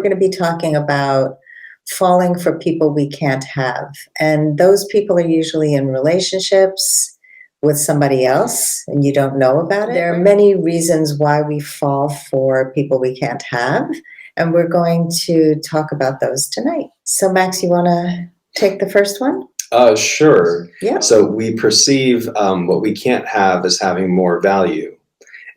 We're going to be talking about falling for people we can't have. And those people are usually in relationships with somebody else and you don't know about it. There are many reasons why we fall for people we can't have. And we're going to talk about those tonight. So Max, you want to take the first one? Sure. Yeah. So we perceive what we can't have as having more value.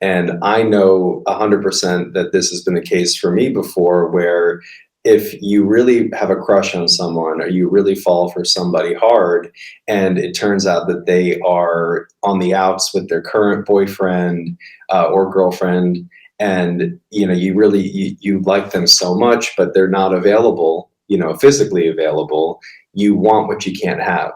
And I know 100% that this has been the case for me before, where if you really have a crush on someone or you really fall for somebody hard and it turns out that they are on the outs with their current boyfriend or girlfriend, and you like them so much but they're not available, physically available, you want what you can't have.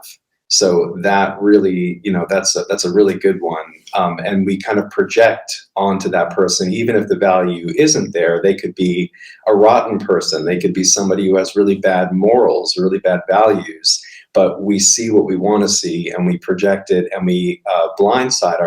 So that really, that's a really good one. And we kind of project onto that person, even if the value isn't there. They could be a rotten person. They could be somebody who has really bad morals, really bad values. But we see what we want to see, and we project it, and we blindside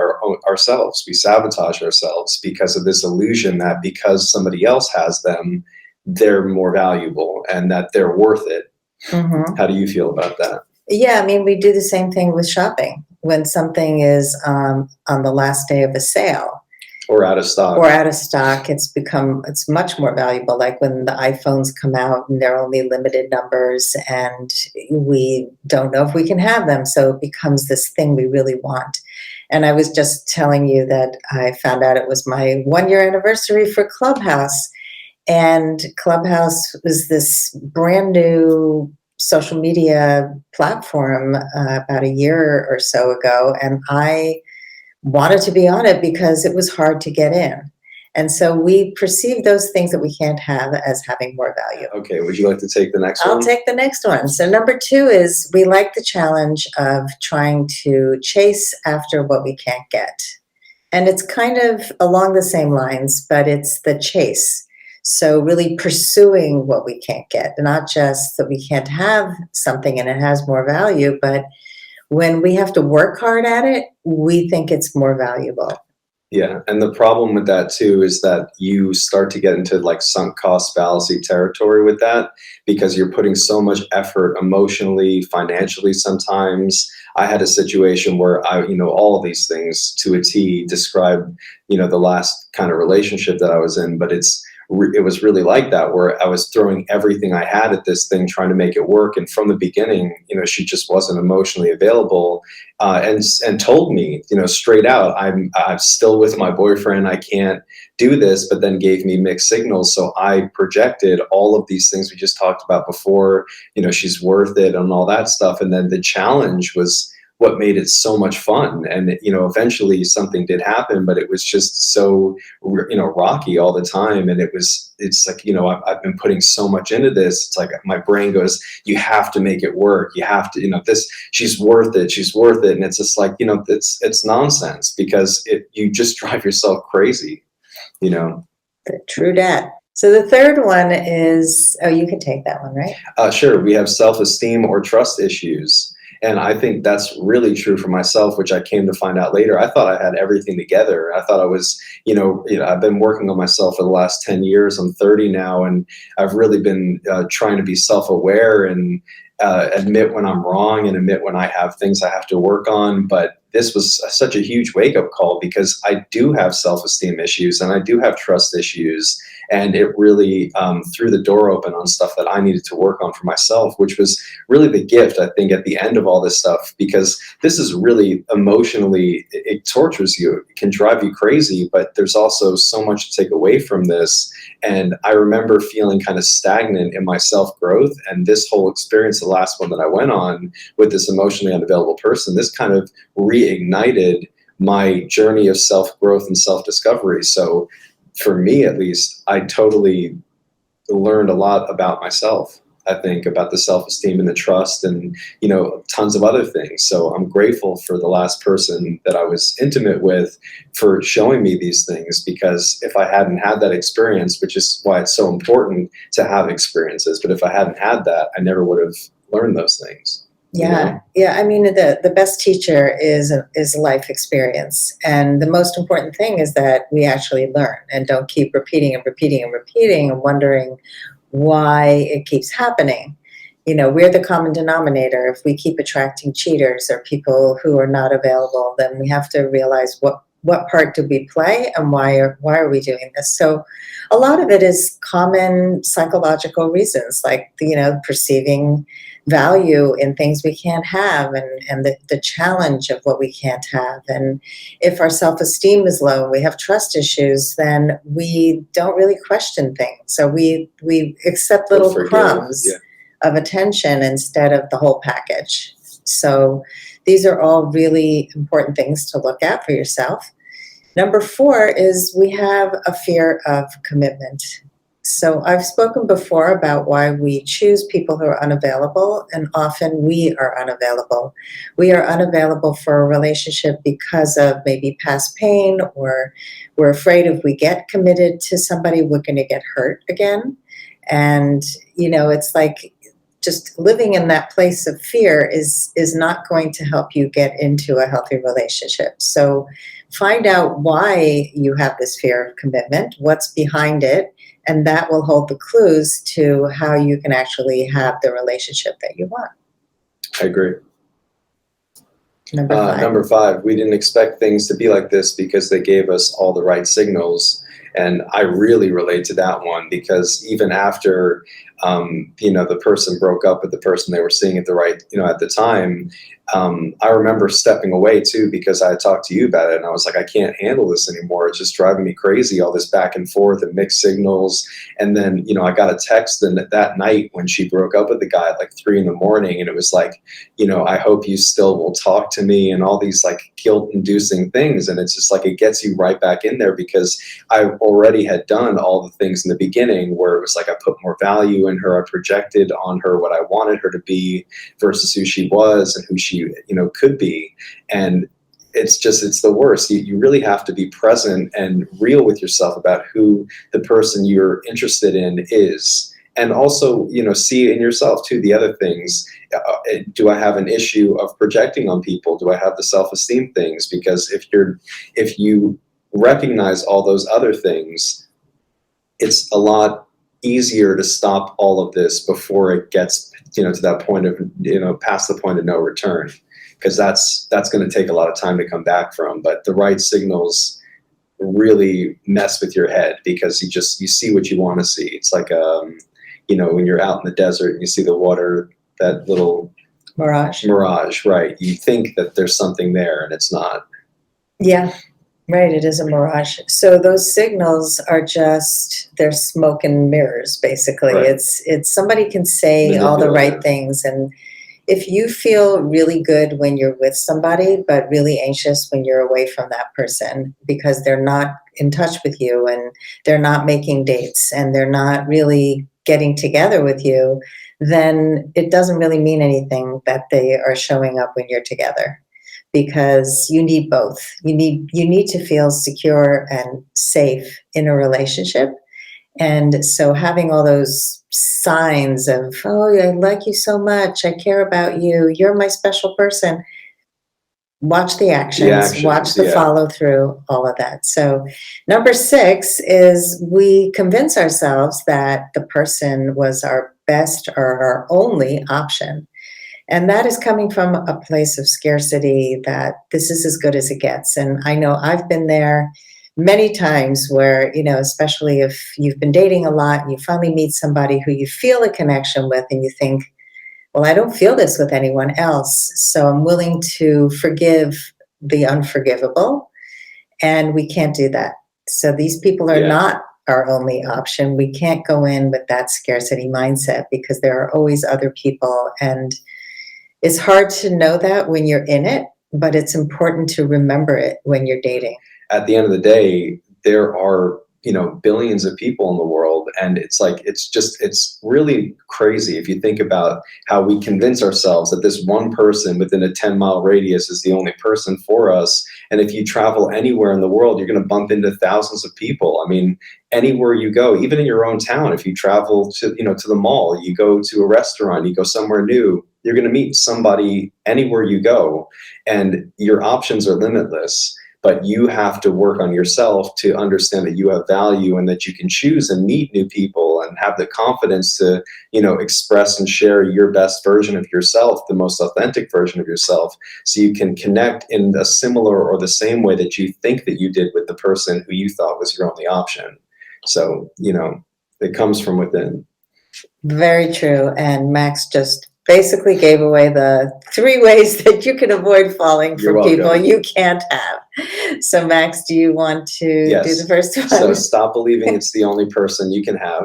ourselves. We sabotage ourselves because of this illusion that because somebody else has them, they're more valuable and that they're worth it. Mm-hmm. How do you feel about that? Yeah, I mean, we do the same thing with shopping. When something is on the last day of a sale or out of stock, it's much more valuable. Like when the iPhones come out and they're only limited numbers and we don't know if we can have them. So it becomes this thing we really want. And I was just telling you that I found out it was my 1-year anniversary for Clubhouse. And Clubhouse was this brand new social media platform about a year or so ago, and I wanted to be on it because it was hard to get in. And so we perceive those things that we can't have as having more value. Okay, would you like to take the next one? I'll take the next one. So number 2 is we like the challenge of trying to chase after what we can't get. And it's kind of along the same lines, but it's the chase. So really pursuing what we can't get, not just that we can't have something and it has more value, but when we have to work hard at it, we think it's more valuable. Yeah, and the problem with that too is that you start to get into like sunk cost fallacy territory with that, because you're putting so much effort emotionally, financially sometimes. I had a situation where all of these things to a T describe, the last kind of relationship that I was in, but it was really like that, where I was throwing everything I had at this thing, trying to make it work. And from the beginning, she just wasn't emotionally available, and told me, straight out, I'm still with my boyfriend. I can't do this, but then gave me mixed signals. So I projected all of these things we just talked about before, she's worth it and all that stuff. And then the challenge was what made it so much fun. And, eventually something did happen, but it was just so, rocky all the time. And it's like, I've been putting so much into this. It's like my brain goes, you have to make it work. You have to, she's worth it. She's worth it. And it's just like, it's nonsense, because you just drive yourself crazy, True that. So the third one is, you can take that one, right? Sure. We have self-esteem or trust issues. And I think that's really true for myself, which I came to find out later. I thought I had everything together. I thought I was, I've been working on myself for the last 10 years. I'm 30 now, and I've really been trying to be self-aware and admit when I'm wrong and admit when I have things I have to work on. But this was such a huge wake-up call, because I do have self-esteem issues and I do have trust issues. And it really threw the door open on stuff that I needed to work on for myself, which was really the gift, I think, at the end of all this stuff, because this is really emotionally, it tortures you. It can drive you crazy, but there's also so much to take away from this. And I remember feeling kind of stagnant in my self-growth. And this whole experience, the last one that I went on with this emotionally unavailable person, this kind of reignited my journey of self-growth and self-discovery. So for me, at least, I totally learned a lot about myself. I think about the self-esteem and the trust and, tons of other things. So I'm grateful for the last person that I was intimate with for showing me these things, because if I hadn't had that experience, which is why it's so important to have experiences, but if I hadn't had that, I never would have learned those things. Yeah. Yeah. I mean, the best teacher is life experience. And the most important thing is that we actually learn and don't keep repeating and repeating and repeating and wondering why it keeps happening. We're the common denominator. If we keep attracting cheaters or people who are not available, then we have to realize what part did we play and why are we doing this? So a lot of it is common psychological reasons, like perceiving value in things we can't have, and the challenge of what we can't have. And if our self-esteem is low, we have trust issues, then we don't really question things. So we accept Or little forgive. crumbs Yeah. of attention instead of the whole package. So these are all really important things to look at for yourself. Number 4 is we have a fear of commitment. So I've spoken before about why we choose people who are unavailable, and often we are unavailable. We are unavailable for a relationship because of maybe past pain, or we're afraid if we get committed to somebody, we're going to get hurt again. And, it's like just living in that place of fear is not going to help you get into a healthy relationship. So find out why you have this fear of commitment, what's behind it, and that will hold the clues to how you can actually have the relationship that you want. I agree. Number 5. Number 5, we didn't expect things to be like this because they gave us all the right signals. And I really relate to that one, because even after, the person broke up with the person they were seeing at the time, I remember stepping away too, because I had talked to you about it and I was like, I can't handle this anymore. It's just driving me crazy, all this back and forth and mixed signals. And then, I got a text that night when she broke up with the guy at like 3 a.m. and it was like, I hope you still will talk to me, and all these like guilt inducing things. And it's just like, it gets you right back in there, because I already had done all the things in the beginning where it was like, I put more value in her. I projected on her what I wanted her to be versus who she was and who she, could be. And it's the worst. You really have to be present and real with yourself about who the person you're interested in is. And also, see in yourself too, the other things. Do I have an issue of projecting on people? Do I have the self-esteem things? Because if you recognize all those other things, it's a lot easier to stop all of this before it gets, to that point of, past the point of no return, because that's going to take a lot of time to come back from. But the right signals really mess with your head, because you see what you want to see. It's like, when you're out in the desert and you see the water, that little Mirage, right? You think that there's something there and it's not. Yeah. Right, it is a mirage. So those signals are they're smoke and mirrors, basically. Right. It's somebody can say all the right things, and if you feel really good when you're with somebody, but really anxious when you're away from that person because they're not in touch with you and they're not making dates and they're not really getting together with you, then it doesn't really mean anything that they are showing up when you're together. Because you need both. You need to feel secure and safe in a relationship. And so having all those signs of, oh, I like you so much, I care about you, you're my special person. Watch the actions, watch the follow through, all of that. So number 6 is we convince ourselves that the person was our best or our only option. And that is coming from a place of scarcity, that this is as good as it gets. And I know I've been there many times where, especially if you've been dating a lot and you finally meet somebody who you feel a connection with and you think, well, I don't feel this with anyone else, so I'm willing to forgive the unforgivable. And we can't do that. So these people are not our only option. We can't go in with that scarcity mindset, because there are always other people. And it's hard to know that when you're in it, but it's important to remember it when you're dating. At the end of the day, there are, billions of people in the world. And it's like, it's really crazy if you think about how we convince ourselves that this one person within a 10-mile radius is the only person for us. And if you travel anywhere in the world, you're going to bump into thousands of people. I mean, anywhere you go, even in your own town, if you travel to, to the mall, you go to a restaurant, you go somewhere new, you're going to meet somebody anywhere you go, and your options are limitless. But you have to work on yourself to understand that you have value and that you can choose and meet new people and have the confidence to, express and share your best version of yourself, the most authentic version of yourself, so you can connect in a similar or the same way that you think that you did with the person who you thought was your only option. So, it comes from within. Very true. And Max just basically gave away the 3 ways that you can avoid falling You're for people welcome. you can't have. So Max, do you want to do the Yes. first one? So stop believing it's the only person you can have.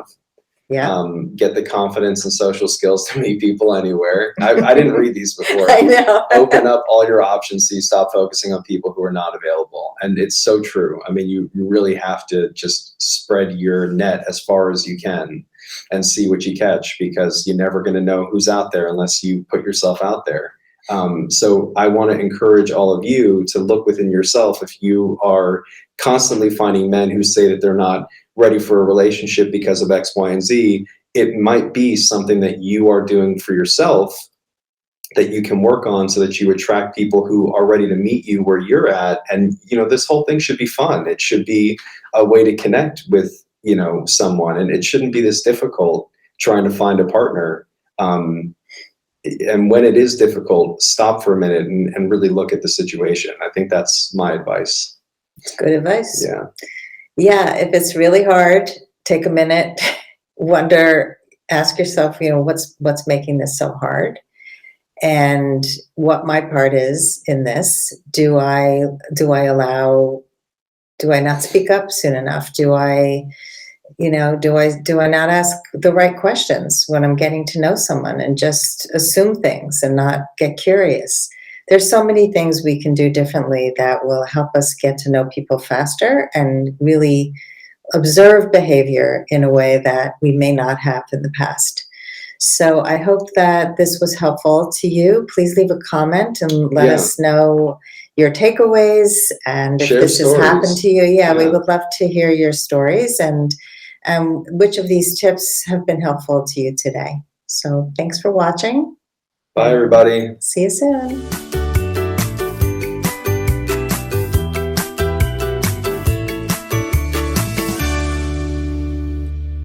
Yeah. Get the confidence and social skills to meet people anywhere. I didn't read these before. I know. Open up all your options so you stop focusing on people who are not available. And it's so true. I mean, you really have to just spread your net as far as you can and see what you catch, because you're never going to know who's out there unless you put yourself out there. So I want to encourage all of you to look within yourself. If you are constantly finding men who say that they're not ready for a relationship because of X, Y, and Z, it might be something that you are doing for yourself that you can work on so that you attract people who are ready to meet you where you're at. And, this whole thing should be fun. It should be a way to connect with, someone, and it shouldn't be this difficult trying to find a partner. And when it is difficult, stop for a minute and really look at the situation. I think that's my advice. Good advice. Yeah. Yeah, if it's really hard, take a minute, ask yourself, what's making this so hard, and what my part is in this. Do I not speak up soon enough? Do I not ask the right questions when I'm getting to know someone and just assume things and not get curious? There's so many things we can do differently that will help us get to know people faster and really observe behavior in a way that we may not have in the past. So I hope that this was helpful to you. Please leave a comment and let us know your takeaways, and if this has happened to you. We would love to hear your stories and which of these tips have been helpful to you today. So thanks for watching. Bye, everybody. See you soon.